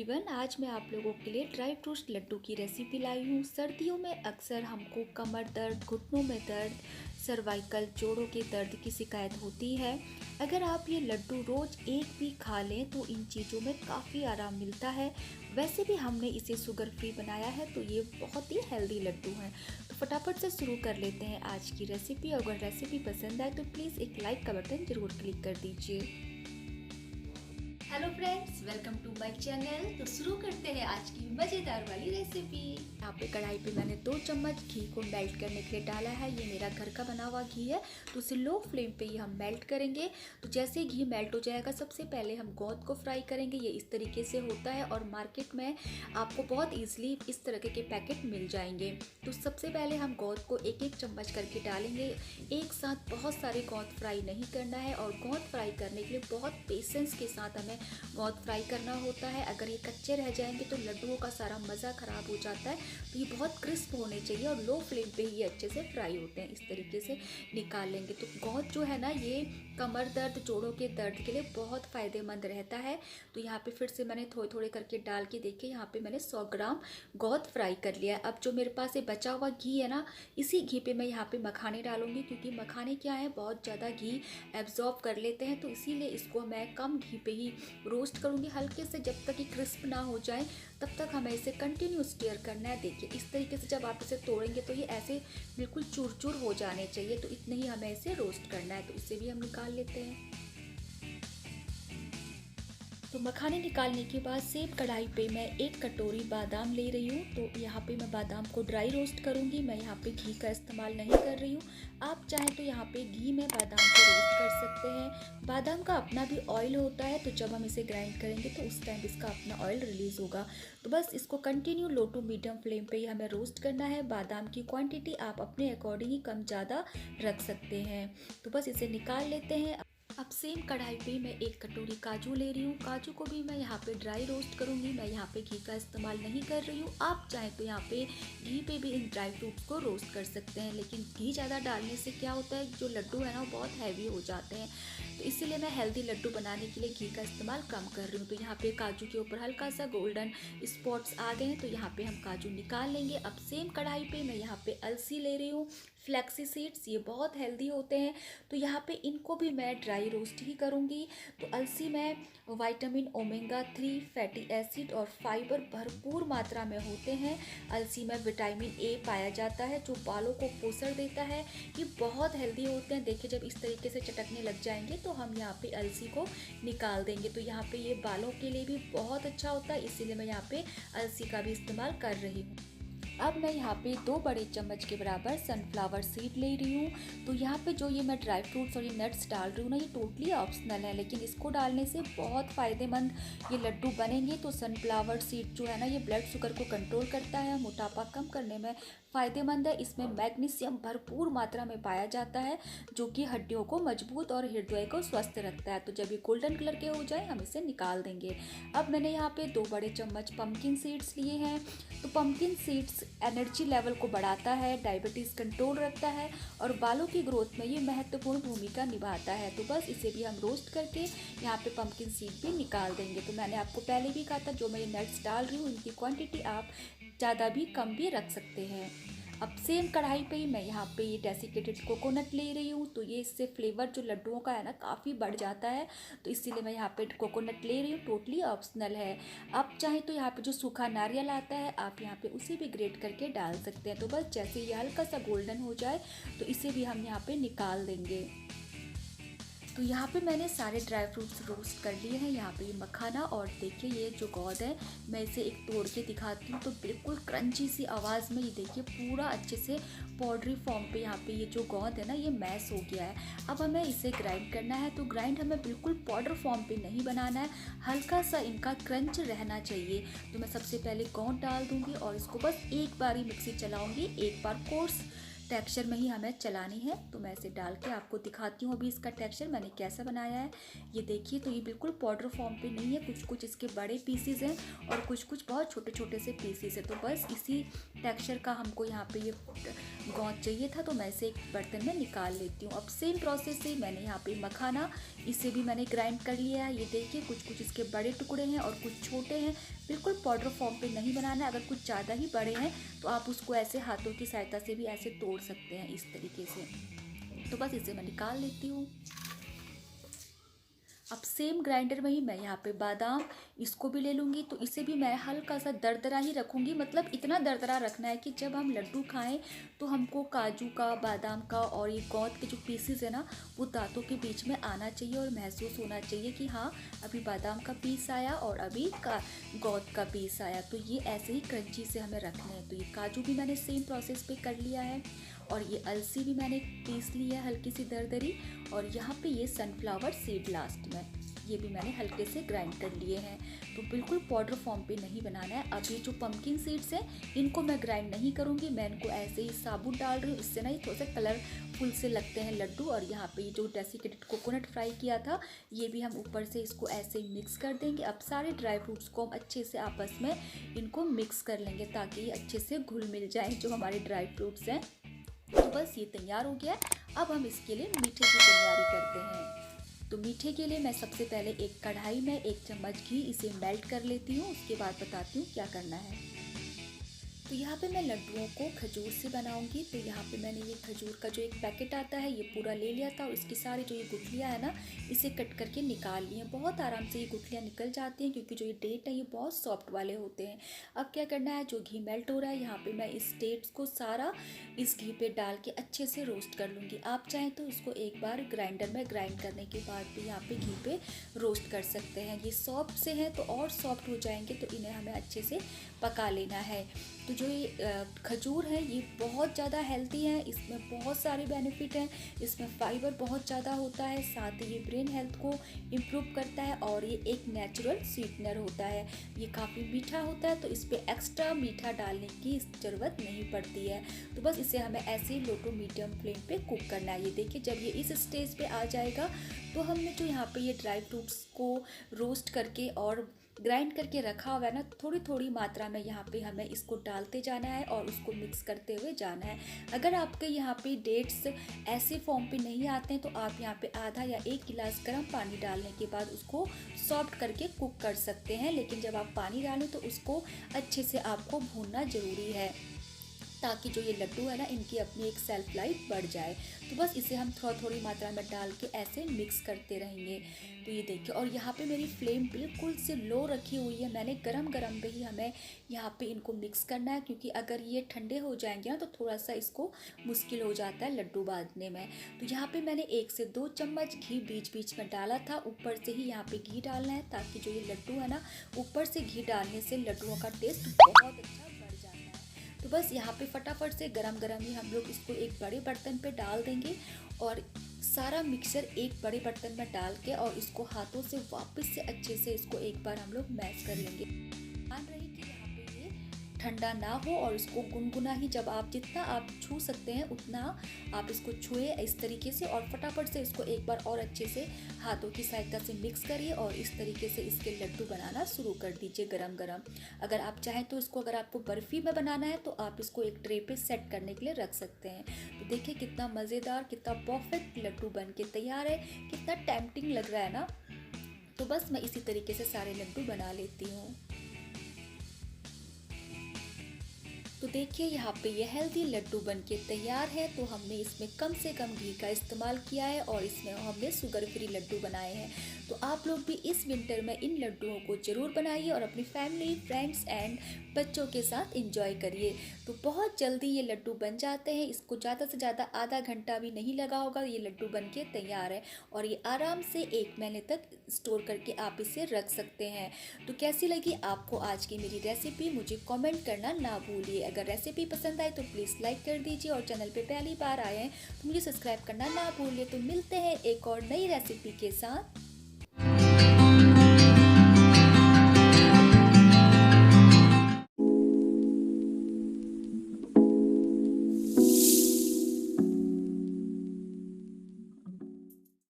Everyone, आज मैं आप लोगों के लिए ड्राई फ्रूट्स लड्डू की रेसिपी लाई हूँ। सर्दियों में अक्सर हमको कमर दर्द, घुटनों में दर्द, सर्वाइकल जोड़ों के दर्द की शिकायत होती है। अगर आप ये लड्डू रोज़ एक भी खा लें तो इन चीज़ों में काफ़ी आराम मिलता है। वैसे भी हमने इसे शुगर फ्री बनाया है तो ये बहुत ही हेल्दी लड्डू हैं। तो फटाफट से शुरू कर लेते हैं आज की रेसिपी। अगर रेसिपी पसंद आए तो प्लीज़ एक लाइक का बटन ज़रूर क्लिक कर दीजिए। Hello friends, welcome to my channel. तो शुरू करते हैं आज की मज़ेदार वाली रेसिपी। यहाँ पे कढ़ाई पे मैंने 2 चम्मच घी को मेल्ट करने के लिए डाला है। ये मेरा घर का बना हुआ घी है तो उसे लो फ्लेम पे ही हम मेल्ट करेंगे। तो जैसे ही घी मेल्ट हो जाएगा सबसे पहले हम गोंद को फ्राई करेंगे। ये इस तरीके से होता है और मार्केट में आपको बहुत ईजिली इस तरह के पैकेट मिल जाएंगे। तो सबसे पहले हम गोंद को एक एक चम्मच करके डालेंगे। एक साथ बहुत सारे गोंद फ्राई नहीं करना है और गोंद फ्राई करने के लिए बहुत पेशेंस के साथ हमें गोंद फ्राई करना होता है। अगर ये कच्चे रह जाएंगे तो लड्डुओं का सारा मज़ा ख़राब हो जाता है। तो ये बहुत क्रिस्प होने चाहिए और लो फ्लेम पे ही अच्छे से फ्राई होते हैं। इस तरीके से निकाल लेंगे। तो गोंद जो है ना, ये कमर दर्द, जोड़ों के दर्द के लिए बहुत फ़ायदेमंद रहता है। तो यहाँ पे फिर से मैंने थोड़े थोड़े करके डाल के देखिए, यहाँ पे मैंने 100 ग्राम गोंद फ्राई कर लिया है। अब जो मेरे पास ये बचा हुआ घी है ना, इसी घी पे मैं यहाँ पे मखाने डालूंगी, क्योंकि मखाने क्या है, बहुत ज़्यादा घी एब्जॉर्ब कर लेते हैं। तो इसीलिए इसको मैं कम घी पे ही रोस्ट करूँगी हल्के से, जब तक कि क्रिस्प ना हो जाए तब तक हमें इसे कंटिन्यू स्टीयर करना है। देखिए इस तरीके से जब आप इसे तोड़ेंगे तो ये ऐसे बिल्कुल चूर चूर हो जाने चाहिए। तो इतने ही हमें इसे रोस्ट करना है। तो इसे भी हम निकाल लेते हैं। तो मखाने निकालने के बाद सेम कढ़ाई पे मैं 1 कटोरी बादाम ले रही हूँ। तो यहाँ पे मैं बादाम को ड्राई रोस्ट करूँगी। मैं यहाँ पे घी का इस्तेमाल नहीं कर रही हूँ। आप चाहें तो यहाँ पे घी में बादाम को रोस्ट कर सकते हैं। बादाम का अपना भी ऑयल होता है, तो जब हम इसे ग्राइंड करेंगे तो उस टाइम इसका अपना ऑयल रिलीज़ होगा। तो बस इसको continue low to medium flame पे ही हमें रोस्ट करना है। बादाम की क्वांटिटी आप अपने अकॉर्डिंग ही कम ज़्यादा रख सकते हैं। तो बस इसे निकाल लेते हैं। अब सेम कढ़ाई पे मैं 1 कटोरी काजू ले रही हूँ। काजू को भी मैं यहाँ पे ड्राई रोस्ट करूँगी। मैं यहाँ पे घी का इस्तेमाल नहीं कर रही हूँ। आप चाहें तो यहाँ पे घी पे भी इन ड्राई फ्रूट्स को रोस्ट कर सकते हैं, लेकिन घी ज़्यादा डालने से क्या होता है, जो लड्डू है ना वो बहुत हैवी हो जाते हैं। तो इसीलिए मैं हेल्दी लड्डू बनाने के लिए घी का इस्तेमाल कम कर रही हूँ। तो यहाँ पे काजू के ऊपर हल्का सा गोल्डन स्पॉट्स आ गए हैं, तो यहाँ पे हम काजू निकाल लेंगे। अब सेम कढ़ाई पे मैं यहाँ पे अलसी ले रही हूँ, फ्लैक्सी सीड्स, ये बहुत हेल्दी होते हैं। तो यहाँ पे इनको भी मैं ड्राई रोस्ट ही करूँगी। तो अलसी में विटामिन ओमेगा 3, फैटी एसिड और फाइबर भरपूर मात्रा में होते हैं। अलसी में विटामिन ए पाया जाता है जो बालों को पोषण देता है। ये बहुत हेल्दी होते हैं। देखिए जब इस तरीके से चटकने लग जाएंगे तो हम यहाँ पे अलसी को निकाल देंगे। तो यहाँ पे ये बालों के लिए भी बहुत अच्छा होता है, इसीलिए मैं यहाँ पे अलसी का भी इस्तेमाल कर रही हूँ। अब मैं यहाँ पे 2 बड़े चम्मच के बराबर सनफ्लावर सीड ले रही हूँ। तो यहाँ पे जो ये मैं ड्राई फ्रूट्स और ये नट्स डाल रही हूँ ना, ये टोटली ऑप्शनल है, लेकिन इसको डालने से बहुत फ़ायदेमंद ये लड्डू बनेंगे। तो सनफ्लावर सीड जो है ना, ये ब्लड शुगर को कंट्रोल करता है, मोटापा कम करने में फ़ायदेमंद है। इसमें मैग्नीशियम भरपूर मात्रा में पाया जाता है, जो कि हड्डियों को मजबूत और हृदय को स्वस्थ रखता है। तो जब ये गोल्डन कलर के हो जाए हम इसे निकाल देंगे। अब मैंने यहाँ पे 2 बड़े चम्मच पम्पकिन सीड्स लिए हैं। तो पम्पकिन सीड्स एनर्जी लेवल को बढ़ाता है, डायबिटीज़ कंट्रोल रखता है और बालों की ग्रोथ में ये महत्वपूर्ण भूमिका निभाता है। तो बस इसे भी हम रोस्ट करके यहाँ पे पम्पकिन सीड भी निकाल देंगे। तो मैंने आपको पहले भी कहा था, जो मैं ये नट्स डाल रही हूँ इनकी क्वांटिटी आप ज़्यादा भी कम भी रख सकते हैं। अब सेम कढ़ाई पे ही मैं यहाँ पे ये डेसिकेटेड कोकोनट ले रही हूँ। तो ये इससे फ्लेवर जो लड्डुओं का है ना काफ़ी बढ़ जाता है, तो इसीलिए मैं यहाँ पे कोकोनट ले रही हूँ। टोटली ऑप्शनल है। आप चाहें तो यहाँ पे जो सूखा नारियल आता है आप यहाँ पे उसे भी ग्रेट करके डाल सकते हैं। तो बस जैसे ये हल्का सा गोल्डन हो जाए तो इसे भी हम यहाँ पे निकाल देंगे। तो यहाँ पे मैंने सारे ड्राई फ्रूट्स रोस्ट कर लिए हैं। यहाँ पे ये मखाना और देखिए ये जो गोंद है, मैं इसे एक तोड़ के दिखाती हूँ। तो बिल्कुल क्रंची सी आवाज़ में ये देखिए पूरा अच्छे से पाउडरी फॉर्म पे यहाँ पे ये जो गोंद है ना ये मैश हो गया है। अब हमें इसे ग्राइंड करना है। तो ग्राइंड हमें बिल्कुल पाउडर फॉर्म पे नहीं बनाना है, हल्का सा इनका क्रंच रहना चाहिए। तो मैं सबसे पहले गोंद डाल दूँगी और इसको बस एक बार ही मिक्सी चलाऊँगी, एक बार कोर्स टेक्सचर में ही हमें चलानी है। तो मैं इसे डाल के आपको दिखाती हूँ अभी इसका टेक्सचर मैंने कैसा बनाया है। ये देखिए, तो ये बिल्कुल पाउडर फॉर्म पे नहीं है, कुछ कुछ इसके बड़े पीसीज हैं और कुछ कुछ बहुत छोटे छोटे से पीसीज है। तो बस इसी टेक्सचर का हमको यहाँ पे ये गोंद चाहिए था, तो मैं इसे एक बर्तन में निकाल लेती हूँ। अब सेम प्रोसेस से मैंने यहाँ पे मखाना, इसे भी मैंने ग्राइंड कर लिया है। ये देखिए, कुछ कुछ इसके बड़े टुकड़े हैं और कुछ छोटे हैं, बिल्कुल पाउडर फॉर्म पे नहीं बनाना है। अगर कुछ ज़्यादा ही बड़े हैं तो आप उसको ऐसे हाथों की सहायता से भी ऐसे तोड़ सकते हैं इस तरीके से। तो बस इसे मैं निकाल लेती हूँ। अब सेम ग्राइंडर में ही मैं यहाँ पे बादाम, इसको भी ले लूँगी। तो इसे भी मैं हल्का सा दरदरा ही रखूँगी, मतलब इतना दरदरा रखना है कि जब हम लड्डू खाएं तो हमको काजू का, बादाम का और ये गोंद के जो पीसेस है ना, वो दांतों के बीच में आना चाहिए और महसूस होना चाहिए कि हाँ, अभी बादाम का पीस आया और अभी गोंद का पीस आया। तो ये ऐसे ही क्रंची से हमें रखना है। तो ये काजू भी मैंने सेम प्रोसेस पे कर लिया है और ये अलसी भी मैंने पीस ली है हल्की सी दरदरी। और यहाँ पे ये सनफ्लावर सीड लास्ट में, ये भी मैंने हल्के से ग्राइंड कर लिए हैं। तो बिल्कुल पाउडर फॉर्म पे नहीं बनाना है। अब ये जो पम्पकिन सीड्स हैं, इनको मैं ग्राइंड नहीं करूँगी, मैं इनको ऐसे ही साबुत डाल रही हूँ। इससे ना ये थोड़े से कलरफुल से लगते हैं लड्डू। और यहाँ पे ये जो डेसिकेटेड कोकोनट फ्राई किया था, ये भी हम ऊपर से इसको ऐसे ही मिक्स कर देंगे। अब सारे ड्राई फ्रूट्स को हम अच्छे से आपस में इनको मिक्स कर लेंगे ताकि ये अच्छे से घुल मिल जाए जो हमारे ड्राई फ्रूट्स हैं। तो बस ये तैयार हो गया है। अब हम इसके लिए मीठे की तैयारी करते हैं। तो मीठे के लिए मैं सबसे पहले एक कढ़ाई में 1 चम्मच घी, इसे मेल्ट कर लेती हूँ। उसके बाद बताती हूँ क्या करना है। तो यहाँ पे मैं लड्डुओं को खजूर से बनाऊंगी। तो यहाँ पे मैंने ये खजूर का जो एक पैकेट आता है, ये पूरा ले लिया था और इसकी सारी जो ये गुठलियाँ है ना, इसे कट करके निकाल ली हैं। बहुत आराम से ये गुठलियाँ निकल जाती हैं क्योंकि जो ये डेट है ये बहुत सॉफ्ट वाले होते हैं। अब क्या करना है, जो घी मेल्ट हो रहा है, यहाँ पे मैं इस डेट्स को सारा इस घी पे डाल के अच्छे से रोस्ट कर लूँगी। आप चाहें तो इसको एक बार ग्राइंडर में ग्राइंड करने के बाद भी यहाँ पे घी पे रोस्ट कर सकते हैं। ये सॉफ्ट से हैं तो और सॉफ्ट हो जाएंगे, तो इन्हें हमें अच्छे से पका लेना है। तो जो ये खजूर है ये बहुत ज़्यादा हेल्दी है, इसमें बहुत सारे बेनिफिट हैं। इसमें फाइबर बहुत ज़्यादा होता है, साथ ही ये ब्रेन हेल्थ को इम्प्रूव करता है और ये एक नेचुरल स्वीटनर होता है। ये काफ़ी मीठा होता है, तो इस पर एक्स्ट्रा मीठा डालने की ज़रूरत नहीं पड़ती है। तो बस इसे हमें ऐसे ही लो टू मीडियम फ्लेम पे कुक करना है। ये देखिए, जब ये इस स्टेज पे आ जाएगा तो हमने जो यहाँ पे ये ड्राई फ्रूट्स को रोस्ट करके और ग्राइंड करके रखा हुआ है ना, थोड़ी थोड़ी मात्रा में यहाँ पे हमें इसको डालते जाना है और उसको मिक्स करते हुए जाना है। अगर आपके यहाँ पे डेट्स ऐसे फॉर्म पे नहीं आते हैं तो आप यहाँ पे आधा या 1 गिलास गर्म पानी डालने के बाद उसको सॉफ्ट करके कुक कर सकते हैं। लेकिन जब आप पानी डालें तो उसको अच्छे से आपको भूनना ज़रूरी है ताकि जो ये लड्डू है ना, इनकी अपनी एक सेल्फ लाइफ बढ़ जाए। तो बस इसे हम थोड़ी मात्रा में डाल के ऐसे मिक्स करते रहेंगे। तो ये देखिए, और यहाँ पे मेरी फ्लेम बिल्कुल से लो रखी हुई है। मैंने गरम गरम पे ही हमें यहाँ पे इनको मिक्स करना है, क्योंकि अगर ये ठंडे हो जाएंगे ना तो थोड़ा सा इसको मुश्किल हो जाता है लड्डू बांधने में। तो यहाँ पे मैंने 1 से 2 चम्मच घी बीच बीच में डाला था। ऊपर से ही यहाँ पे घी डालना है ताकि जो ये लड्डू है ना, ऊपर से घी डालने से लड्डुओं का टेस्ट बहुत अच्छा। तो बस यहाँ पे फटाफट से गरम गरम ही हम लोग इसको एक बड़े बर्तन पे डाल देंगे और सारा मिक्सचर एक बड़े बर्तन में डाल के और इसको हाथों से वापस से अच्छे से इसको एक बार हम लोग मैश कर लेंगे। ध्यान रहे कि यहाँ पे ये ठंडा ना हो और इसको गुनगुना ही, जब आप जितना आप छू सकते हैं उतना आप इसको छुए इस तरीके से और फटाफट से इसको एक बार और अच्छे से हाथों की सहायता से मिक्स करिए और इस तरीके से इसके लड्डू बनाना शुरू कर दीजिए गरम गरम। अगर आप चाहें तो इसको, अगर आपको बर्फ़ी में बनाना है तो आप इसको एक ट्रे पे सेट करने के लिए रख सकते हैं। तो देखिए कितना मज़ेदार, कितना परफेक्ट लड्डू बन के तैयार है, कितना टेम्पटिंग लग रहा है ना। तो बस मैं इसी तरीके से सारे लड्डू बना लेती हूँ। तो देखिए यहाँ पे ये हेल्दी लड्डू बनके तैयार है। तो हमने इसमें कम से कम घी का इस्तेमाल किया है और इसमें हमने शुगर फ्री लड्डू बनाए हैं। तो आप लोग भी इस विंटर में इन लड्डुओं को ज़रूर बनाइए और अपनी फैमिली, फ्रेंड्स एंड बच्चों के साथ एंजॉय करिए। तो बहुत जल्दी ये लड्डू बन जाते हैं, इसको ज़्यादा से ज़्यादा आधा घंटा भी नहीं लगा होगा, ये लड्डू बनके तैयार है और ये आराम से 1 महीने तक स्टोर करके आप इसे रख सकते हैं। तो कैसी लगी आपको आज की मेरी रेसिपी, मुझे कमेंट करना ना भूलिए। अगर रेसिपी पसंद आए तो प्लीज़ लाइक कर दीजिए और चैनल पे पहली बार आए हैं तो मुझे सब्सक्राइब करना ना भूलिए। तो मिलते हैं एक और नई रेसिपी के साथ।